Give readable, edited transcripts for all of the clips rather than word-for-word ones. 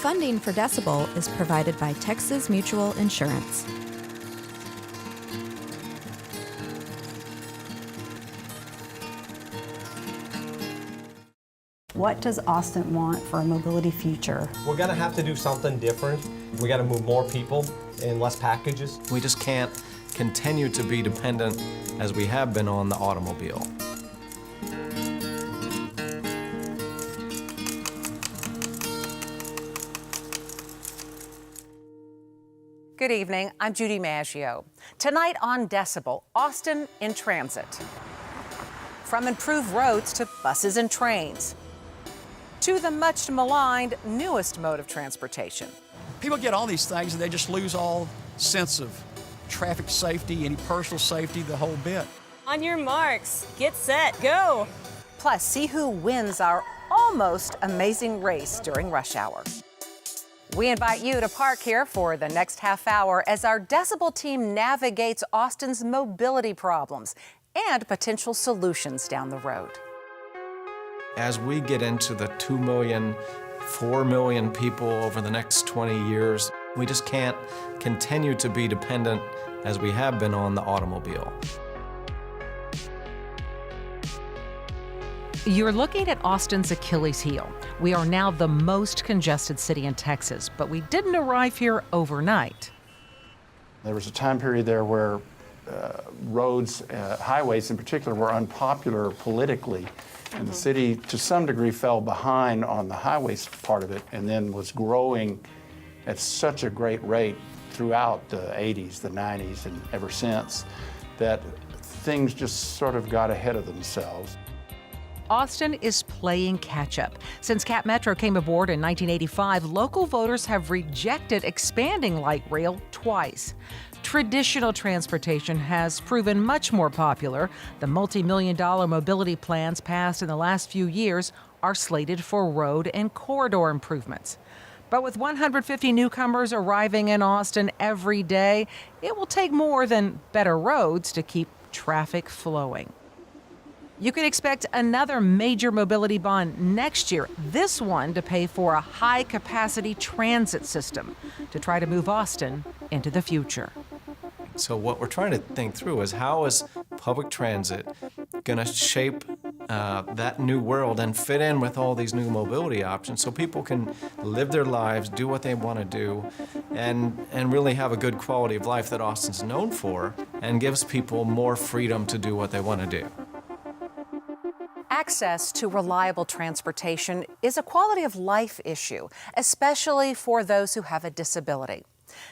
Funding for Decibel is provided by Texas Mutual Insurance. What does Austin want for a mobility future? We're gonna have to do something different. We gotta move more people and less packages. We just can't continue to be dependent as we have been on the automobile. Good evening, I'm Judy Maggio. Tonight on Decibel, Austin in transit. From improved roads to buses and trains, to the much maligned newest mode of transportation. People get all these things and they just lose all sense of traffic safety, any personal safety, the whole bit. On your marks, get set, go! Plus, see who wins our almost amazing race during rush hour. We invite you to park here for the next half hour as our Decibel team navigates Austin's mobility problems and potential solutions down the road. As we get into the 2 million, 4 million people over the next 20 years, we just can't continue to be dependent as we have been on the automobile. You're looking at Austin's Achilles heel. We are now the most congested city in Texas, but we didn't arrive here overnight. There was a time period there where roads, highways in particular, were unpopular politically. And the city, to some degree, fell behind on the highways part of it and then was growing at such a great rate throughout the 80s, the 90s, and ever since, that things just sort of got ahead of themselves. Austin is playing catch-up. Since CAPMETRO came aboard in 1985, local voters have rejected expanding light rail twice. Traditional transportation has proven much more popular. The multi-million-dollar mobility plans passed in the last few years are slated for road and corridor improvements. But with 150 newcomers arriving in Austin every day, it will take more than better roads to keep traffic flowing. You can expect another major mobility bond next year, this one to pay for a high-capacity transit system to try to move Austin into the future. So what we're trying to think through is how is public transit going to shape that new world and fit in with all these new mobility options so people can live their lives, do what they want to do, and really have a good quality of life that Austin's known for and gives people more freedom to do what they want to do. Access to reliable transportation is a quality of life issue, especially for those who have a disability.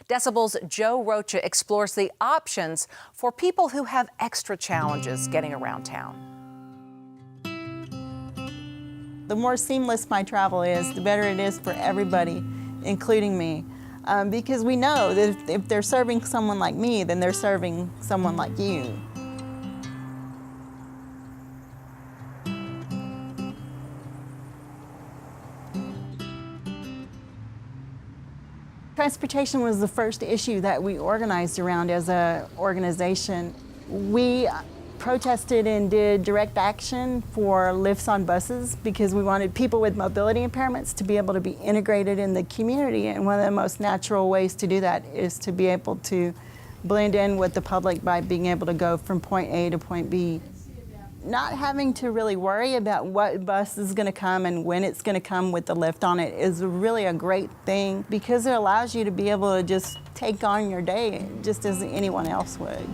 Decibel's Joe Rocha explores the options for people who have extra challenges getting around town. The more seamless my travel is, the better it is for everybody, including me. Because we know that if they're serving someone like me, then they're serving someone like you. Transportation was the first issue that we organized around as an organization. We protested and did direct action for lifts on buses because we wanted people with mobility impairments to be able to be integrated in the community. And one of the most natural ways to do that is to be able to blend in with the public by being able to go from point A to point B. Not having to really worry about what bus is going to come and when it's going to come with the lift on it is really a great thing because it allows you to be able to just take on your day just as anyone else would.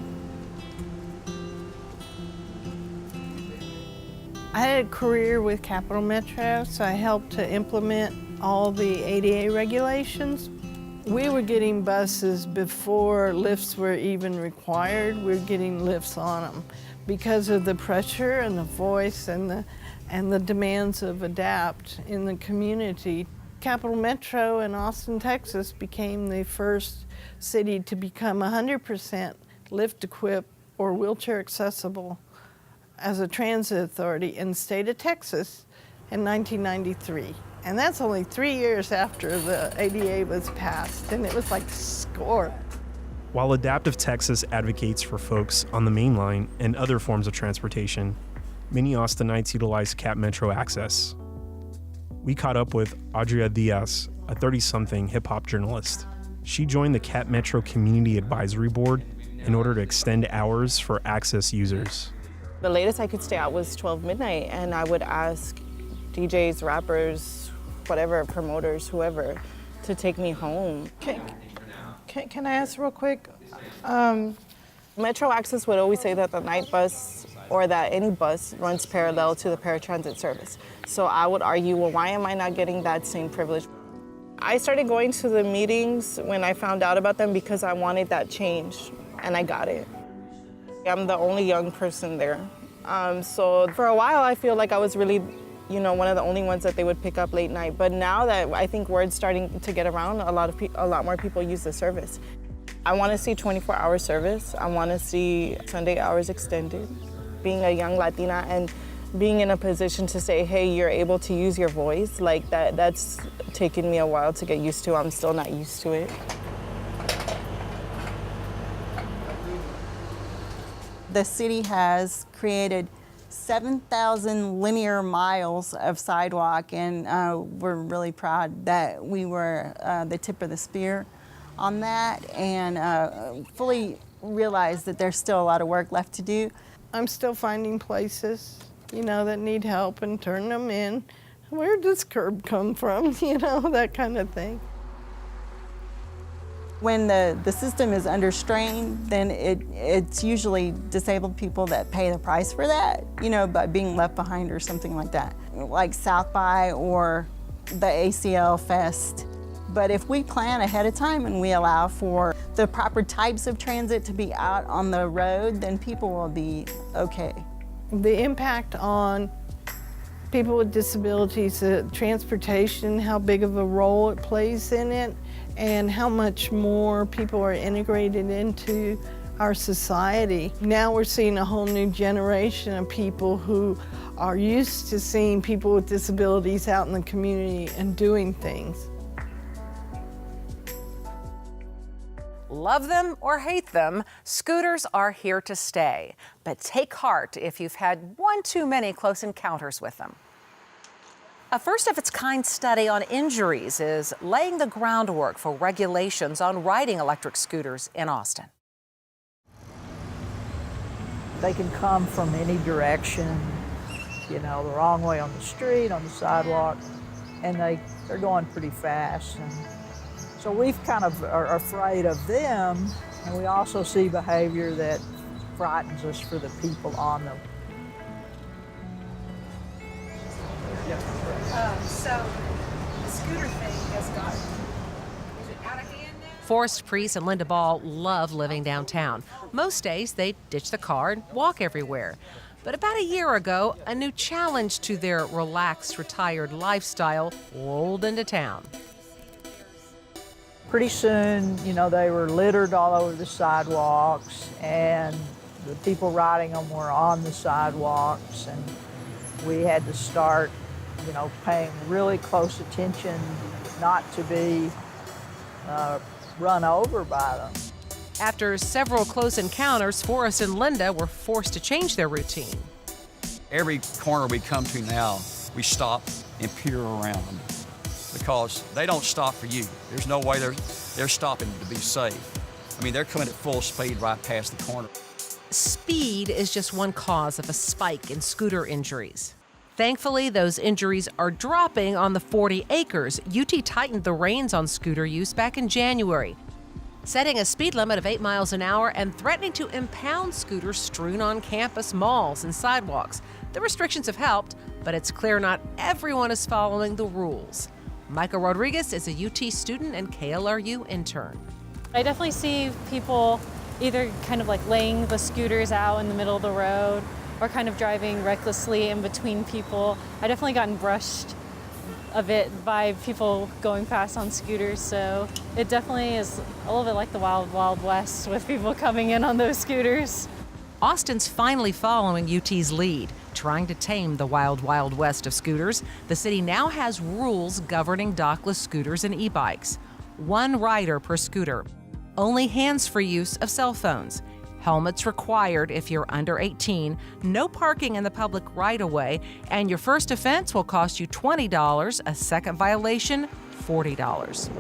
I had a career with CAPMETRO, so I helped to implement all the ADA regulations. We were getting buses before lifts were even required. We were getting lifts on them. Because of the pressure and the voice and the demands of ADAPT in the community. CAPMETRO in Austin, Texas became the first city to become 100% lift equipped or wheelchair accessible as a transit authority in the state of Texas in 1993. And that's only 3 years after the ADA was passed, and it was like score. While Adaptive Texas advocates for folks on the main line and other forms of transportation, many Austinites utilize CAPMETRO access. we caught up with Adria Diaz, a 30-something hip-hop journalist. She joined the CAPMETRO Community Advisory Board in order to extend hours for access users. The latest I could stay out was 12 midnight, and I would ask DJs, rappers, whatever, promoters, whoever, to take me home. Can I ask real quick? Metro Access would always say that the night bus or that any bus runs parallel to the paratransit service. So I would argue, well, why am I not getting that same privilege? I started going to the meetings when I found out about them because I wanted that change, and I got it. I'm the only young person there. So for a while, I feel like I was really, one of the only ones that they would pick up late night. But now that I think word's starting to get around, a lot more people use the service. I want to see 24-hour service. I want to see Sunday hours extended. Being a young Latina and being in a position to say, hey, you're able to use your voice, like that's taken me a while to get used to. I'm still not used to it. The city has created 7,000 linear miles of sidewalk, and we're really proud that we were the tip of the spear on that, and fully realize that there's still a lot of work left to do. I'm still finding places, that need help and turn them in. Where did this curb come from? That kind of thing. When the system is under strain, then it's usually disabled people that pay the price for that, by being left behind or something like that, like South by or the ACL Fest. But if we plan ahead of time and we allow for the proper types of transit to be out on the road, then people will be okay. The impact on people with disabilities, transportation, how big of a role it plays in it, and how much more people are integrated into our society. Now we're seeing a whole new generation of people who are used to seeing people with disabilities out in the community and doing things. Love them or hate them, scooters are here to stay. But take heart if you've had one too many close encounters with them. A first-of-its-kind study on injuries is laying the groundwork for regulations on riding electric scooters in Austin. They can come from any direction, the wrong way on the street, on the sidewalk, and they're going pretty fast. And so we kind of are afraid of them, and we also see behavior that frightens us for the people on them. So the scooter thing has got, is it out of hand now? Forrest Priest and Linda Ball love living downtown. Most days they ditch the car and walk everywhere. But about a year ago, a new challenge to their relaxed, retired lifestyle rolled into town. Pretty soon, they were littered all over the sidewalks, and the people riding them were on the sidewalks, and we had to start, paying really close attention not to be run over by them. After several close encounters, Forrest and Linda were forced to change their routine. Every corner we come to now, we stop and peer around because they don't stop for you. There's no way they're stopping to be safe. I mean, they're coming at full speed right past the corner. Speed is just one cause of a spike in scooter injuries. Thankfully, those injuries are dropping on the 40 acres. UT tightened the reins on scooter use back in January, setting a speed limit of 8 miles an hour and threatening to impound scooters strewn on campus, malls, and sidewalks. The restrictions have helped, but it's clear not everyone is following the rules. Michael Rodriguez is a UT student and KLRU intern. I definitely see people either kind of like laying the scooters out in the middle of the road or kind of driving recklessly in between people. I definitely gotten brushed a bit by people going fast on scooters, so it definitely is a little bit like the Wild Wild West with people coming in on those scooters. Austin's finally following UT's lead, trying to tame the Wild Wild West of scooters. The city now has rules governing dockless scooters and e-bikes. 1 rider per scooter. Only hands-free use of cell phones. Helmets required if you're under 18, no parking in the public right-of-way, and your first offense will cost you $20, a second violation, $40.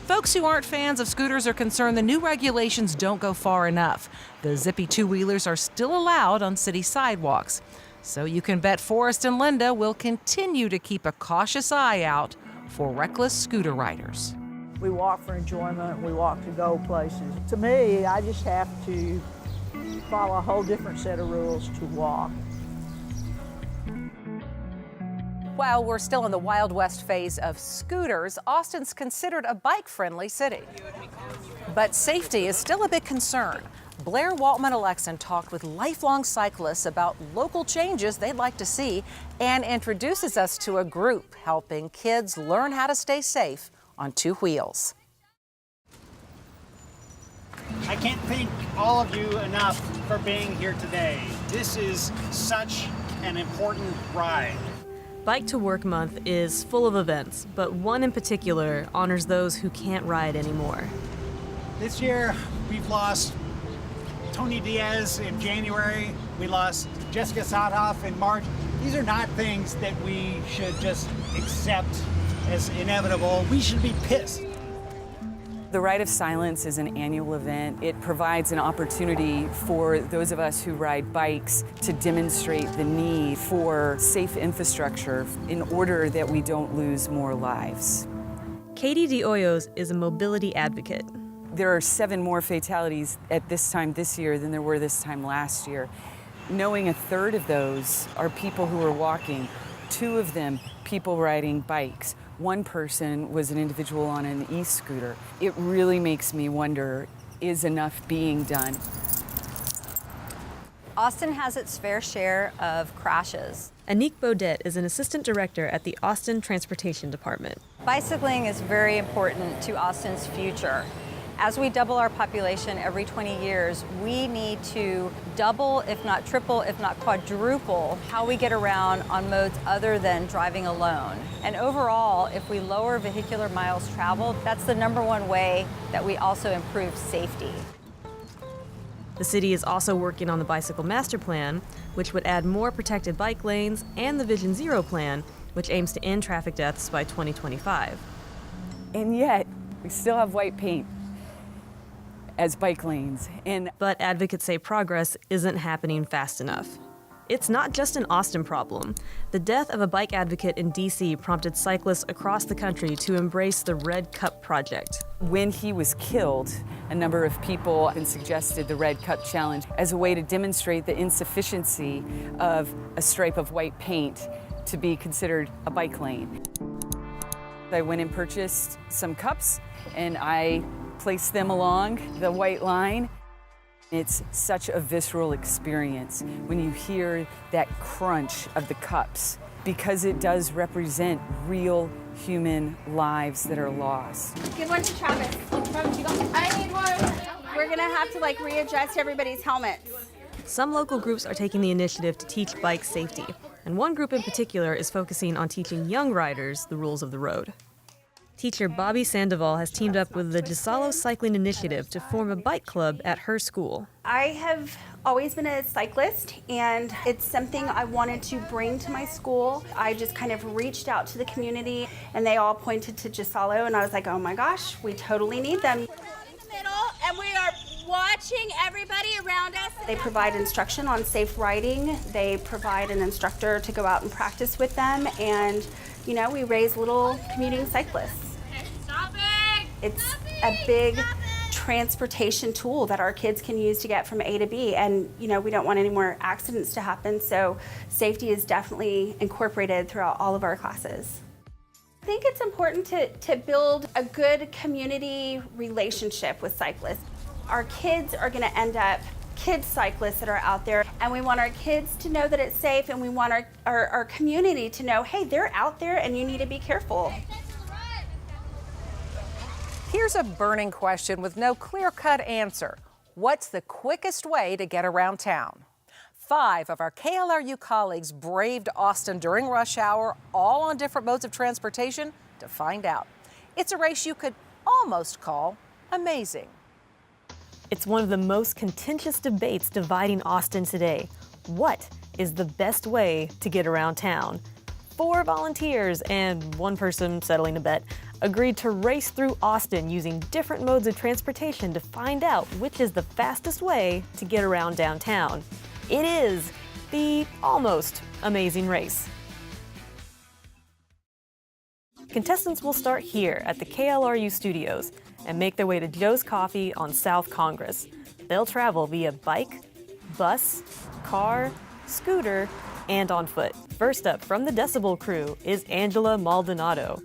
Folks who aren't fans of scooters are concerned the new regulations don't go far enough. The zippy two-wheelers are still allowed on city sidewalks. So you can bet Forrest and Linda will continue to keep a cautious eye out for reckless scooter riders. We walk for enjoyment, we walk to go places. To me, I just have to follow a whole different set of rules to walk. While we're still in the Wild West phase of scooters, Austin's considered a bike-friendly city. But safety is still a big concern. Blair Waltman-Alexan talked with lifelong cyclists about local changes they'd like to see and introduces us to a group helping kids learn how to stay safe on two wheels. I can't thank all of you enough for being here today. This is such an important ride. Bike to Work Month is full of events, but one in particular honors those who can't ride anymore. This year, we've lost Tony Diaz in January. We lost Jessica Sadhoff in March. These are not things that we should just accept as inevitable. We should be pissed. The Ride of Silence is an annual event. It provides an opportunity for those of us who ride bikes to demonstrate the need for safe infrastructure in order that we don't lose more lives. Katie De Hoyos is a mobility advocate. There are 7 more fatalities at this time this year than there were this time last year. Knowing a third of those are people who are walking, 2 of them people riding bikes. 1 person was an individual on an e-scooter. It really makes me wonder, is enough being done? Austin has its fair share of crashes. Anique Baudet is an assistant director at the Austin Transportation Department. Bicycling is very important to Austin's future. As we double our population every 20 years, we need to double, if not triple, if not quadruple, how we get around on modes other than driving alone. And overall, if we lower vehicular miles traveled, that's the #1 way that we also improve safety. The city is also working on the Bicycle Master Plan, which would add more protected bike lanes, and the Vision Zero Plan, which aims to end traffic deaths by 2025. And yet, we still have white paint as bike lanes. But advocates say progress isn't happening fast enough. It's not just an Austin problem. The death of a bike advocate in D.C. prompted cyclists across the country to embrace the Red Cup project. When he was killed, a number of people suggested the Red Cup Challenge as a way to demonstrate the insufficiency of a stripe of white paint to be considered a bike lane. I went and purchased some cups and I placed them along the white line. It's such a visceral experience when you hear that crunch of the cups, because it does represent real human lives that are lost. Give one to Travis. I need one. We're gonna have to readjust everybody's helmets. Some local groups are taking the initiative to teach bike safety, and one group in particular is focusing on teaching young riders the rules of the road. Teacher Bobby Sandoval has teamed up with the DeSalo Cycling Initiative to form a bike club at her school. I have always been a cyclist, and it's something I wanted to bring to my school. I just kind of reached out to the community, and they all pointed to DeSalo, and I was like, oh my gosh, we totally need them. And we are watching everybody around us. They provide instruction on safe riding. They provide an instructor to go out and practice with them, and we raise little commuting cyclists. It's a big transportation tool that our kids can use to get from A to B, and we don't want any more accidents to happen, so safety is definitely incorporated throughout all of our classes. I think it's important to build a good community relationship with cyclists. Our kids are going to end up kid cyclists that are out there, and we want our kids to know that it's safe, and we want our community to know, hey, they're out there and you need to be careful. Here's a burning question with no clear-cut answer. What's the quickest way to get around town? 5 of our KLRU colleagues braved Austin during rush hour, all on different modes of transportation, to find out. It's a race you could almost call amazing. It's one of the most contentious debates dividing Austin today. What is the best way to get around town? 4 volunteers and 1 person settling a bet agreed to race through Austin using different modes of transportation to find out which is the fastest way to get around downtown. It is the almost amazing race. Contestants will start here at the KLRU studios and make their way to Joe's Coffee on South Congress. They'll travel via bike, bus, car, scooter, and on foot. First up from the Decibel crew is Angela Maldonado.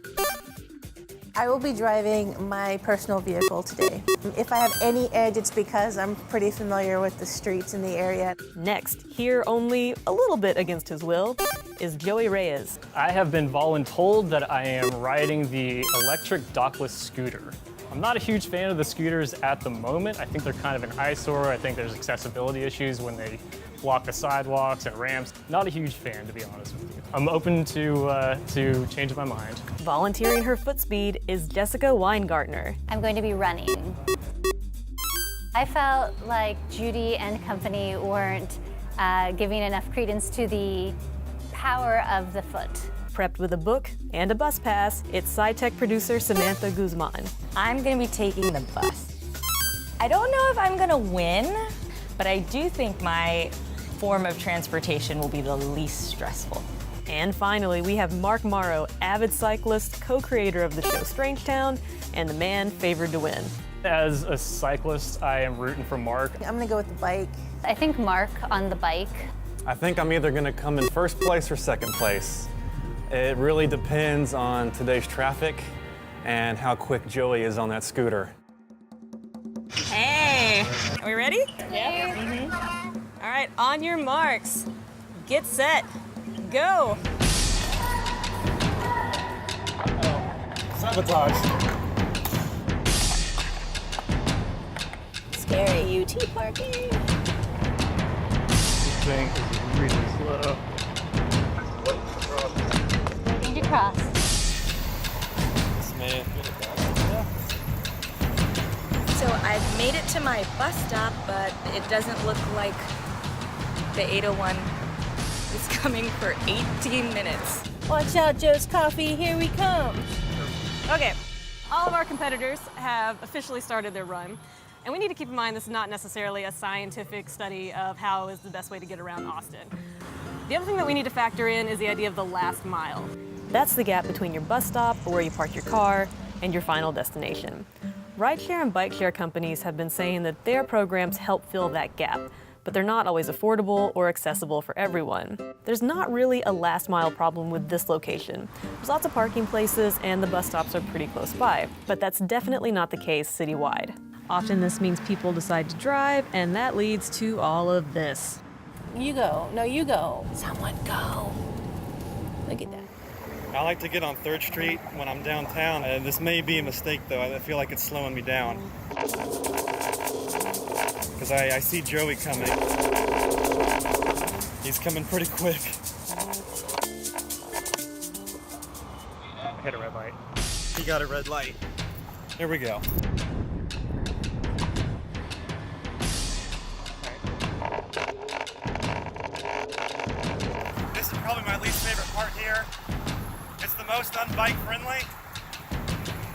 I will be driving my personal vehicle today. If I have any edge, it's because I'm pretty familiar with the streets in the area. Next, here only a little bit against his will, is Joey Reyes. I have been voluntold that I am riding the electric dockless scooter. I'm not a huge fan of the scooters at the moment. I think they're kind of an eyesore. I think there's accessibility issues when they block the sidewalks and ramps. Not a huge fan, to be honest with you. I'm open to change my mind. Volunteering her foot speed is Jessica Weingartner. I'm going to be running. I felt like Judy and company weren't giving enough credence to the power of the foot. Prepped with a book and a bus pass, it's SciTech producer Samantha Guzman. I'm gonna be taking the bus. I don't know if I'm gonna win, but I do think my form of transportation will be the least stressful. And finally, we have Mark Morrow, avid cyclist, co-creator of the show Strangetown, and the man favored to win. As a cyclist, I am rooting for Mark. I'm gonna go with the bike. I think Mark on the bike. I think I'm either gonna come in first place or second place. It really depends on today's traffic and how quick Joey is on that scooter. Hey, are we ready? Yeah. All right, on your marks, get set, go. Sabotage. Scary UT parking. This thing is really slow. Waiting to cross. So I've made it to my bus stop, but it doesn't look like the 801 is coming for 18 minutes. Watch out, Joe's Coffee, here we come. Okay, all of our competitors have officially started their run. And we need to keep in mind this is not necessarily a scientific study of how is the best way to get around Austin. The other thing that we need to factor in is the idea of the last mile. That's the gap between your bus stop, or where you park your car, and your final destination. Rideshare and bike share companies have been saying that their programs help fill that gap, but they're not always affordable or accessible for everyone. There's not really a last mile problem with this location. There's lots of parking places and the bus stops are pretty close by, but that's definitely not the case citywide. Often this means people decide to drive, and that leads to all of this. You go. No, you go. Someone go. Look at that. I like to get on 3rd Street when I'm downtown. This may be a mistake, though. I feel like it's slowing me down. Because I see Joey coming. He's coming pretty quick. Hit a red light. He got a red light. Here we go. This is probably my least favorite part here. It's the most unbike friendly.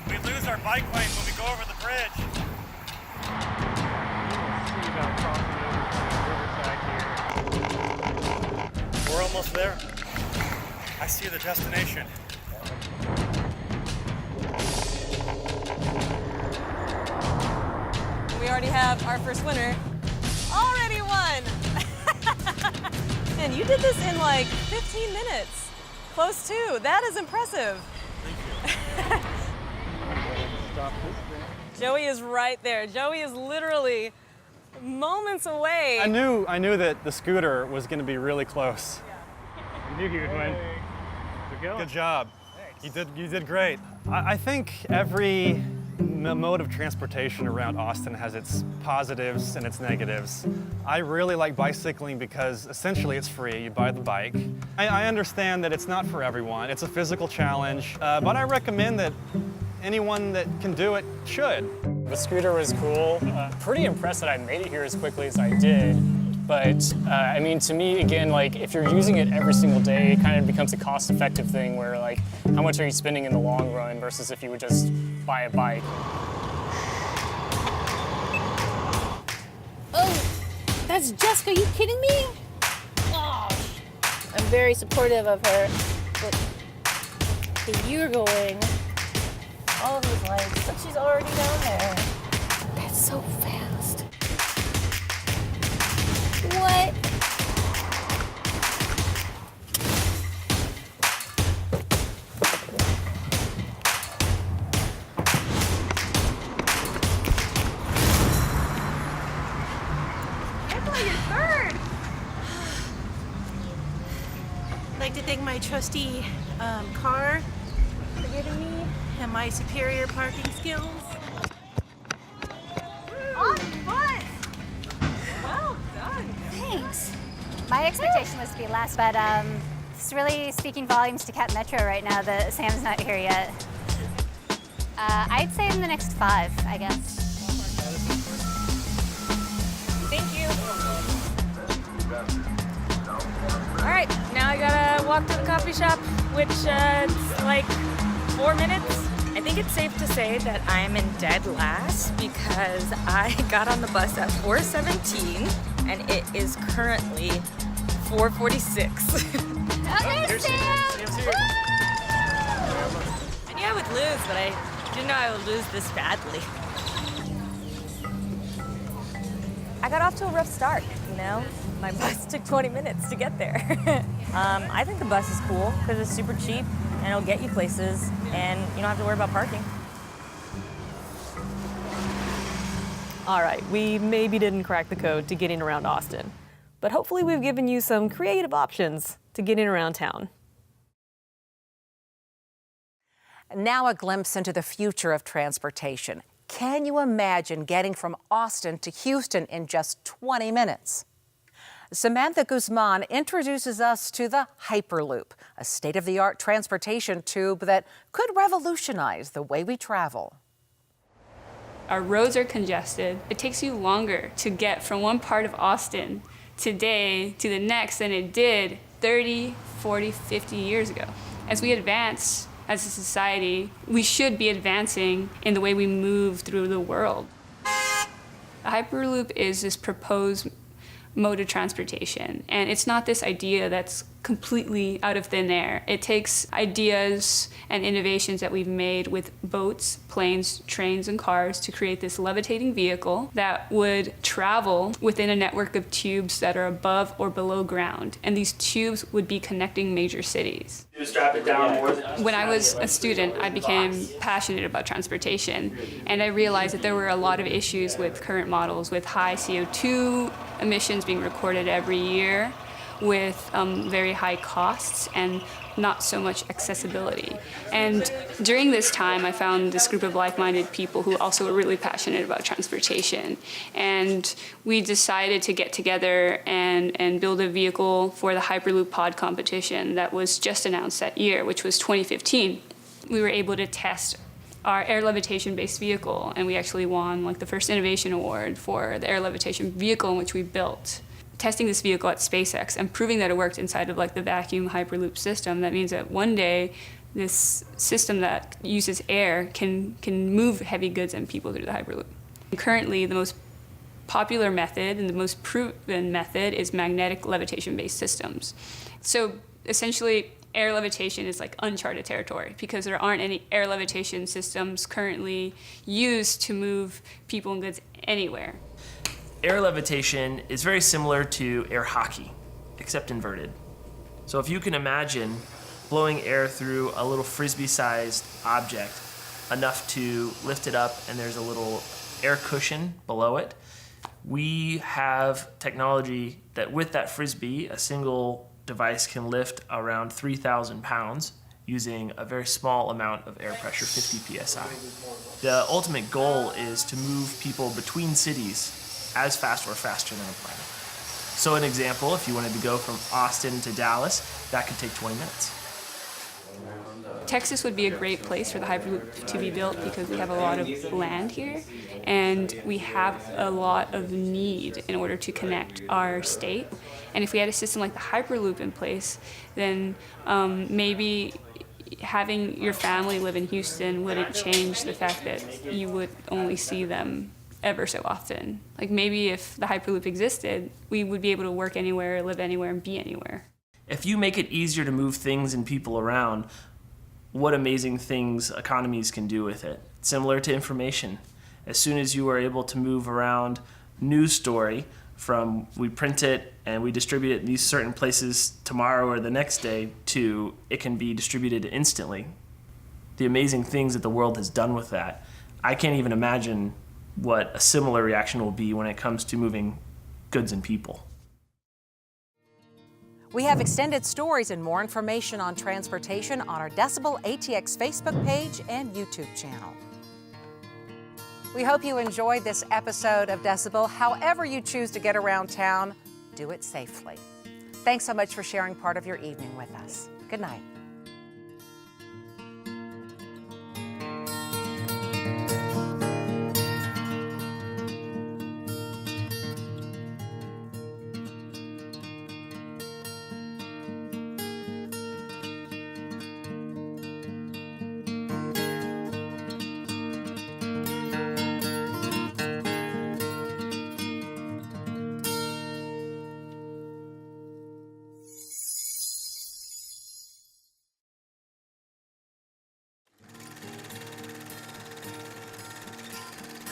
We lose our bike lane when we go over the bridge. We're almost there. I see the destination. We already have our first winner. Already won! And you did this in like 15 minutes. Close to. That is impressive. Thank you. Joey is right there. Joey is literally moments away. I knew that the scooter was going to be really close. You knew he would win. Good job. You did great. I think every mode of transportation around Austin has its positives and its negatives. I really like bicycling because essentially it's free. You buy the bike. I understand that it's not for everyone. It's a physical challenge, but I recommend that anyone that can do it should. The scooter was cool. Pretty impressed that I made it here as quickly as I did. But I mean, to me, again, like if you're using it every single day, it kind of becomes a cost-effective thing where like, how much are you spending in the long run versus if you would just buy a bike. Oh, that's Jessica, are you kidding me? Oh, I'm very supportive of her. But you're going all of these lights, but she's already down there. That's so fast. What? I'd like to thank my trusty car for giving me and my superior parking skills. On foot! Well done. Thanks. My expectation was to be last, but it's really speaking volumes to CAPMETRO right now that Sam's not here yet. I'd say in the next 5, I guess. Thank you. All right, now I gotta walk to the coffee shop, which it's like 4 minutes. I think it's safe to say that I'm in dead last because I got on the bus at 4:17 and it is currently 4:46. Okay, Sam! I knew I would lose, but I didn't know I would lose this badly. I got off to a rough start, you know? My bus took 20 minutes to get there. I think the bus is cool because it's super cheap and it'll get you places and you don't have to worry about parking. All right, we maybe didn't crack the code to getting around Austin, but hopefully we've given you some creative options to getting around town. Now a glimpse into the future of transportation. Can you imagine getting from Austin to Houston in just 20 minutes? Samantha Guzman introduces us to the Hyperloop, a state-of-the-art transportation tube that could revolutionize the way we travel. Our roads are congested. It takes you longer to get from one part of Austin today to the next than it did 30, 40, 50 years ago. As we advance as a society, we should be advancing in the way we move through the world. The Hyperloop is this proposed mode of transportation, and it's not this idea that's completely out of thin air. It takes ideas and innovations that we've made with boats, planes, trains, and cars to create this levitating vehicle that would travel within a network of tubes that are above or below ground, and these tubes would be connecting major cities. Strap it down more. When I was a student, I became passionate about transportation, and I realized that there were a lot of issues with current models, with high CO2 emissions being recorded every year, with very high costs and not so much accessibility. And during this time, I found this group of like-minded people who also were really passionate about transportation. And we decided to get together and build a vehicle for the Hyperloop Pod competition that was just announced that year, which was 2015. We were able to test our air levitation-based vehicle, and we actually won like the first innovation award for the air levitation vehicle in which we built. Testing this vehicle at SpaceX and proving that it worked inside of like the vacuum Hyperloop system. That means that one day this system that uses air can move heavy goods and people through the Hyperloop. Currently, the most popular method and the most proven method is magnetic levitation-based systems. So essentially, air levitation is like uncharted territory because there aren't any air levitation systems currently used to move people and goods anywhere. Air levitation is very similar to air hockey, except inverted. So if you can imagine blowing air through a little frisbee-sized object, enough to lift it up and there's a little air cushion below it, we have technology that with that frisbee, a single device can lift around 3,000 pounds using a very small amount of air pressure, 50 psi. The ultimate goal is to move people between cities as fast or faster than a plane. So an example, if you wanted to go from Austin to Dallas, that could take 20 minutes. Texas would be a great place for the Hyperloop to be built because we have a lot of land here and we have a lot of need in order to connect our state. And if we had a system like the Hyperloop in place, then maybe having your family live in Houston wouldn't change the fact that you would only see them ever so often. Like maybe if the Hyperloop existed, we would be able to work anywhere, live anywhere, and be anywhere. If you make it easier to move things and people around, what amazing things economies can do with it. Similar to information. As soon as you are able to move around news story from we print it and we distribute it in these certain places tomorrow or the next day to it can be distributed instantly. The amazing things that the world has done with that. I can't even imagine what a similar reaction will be when it comes to moving goods and people. We have extended stories and more information on transportation on our Decibel ATX Facebook page and YouTube channel. We hope you enjoyed this episode of Decibel. However you choose to get around town, do it safely. Thanks so much for sharing part of your evening with us. Good night.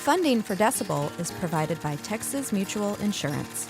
Funding for Decibel is provided by Texas Mutual Insurance.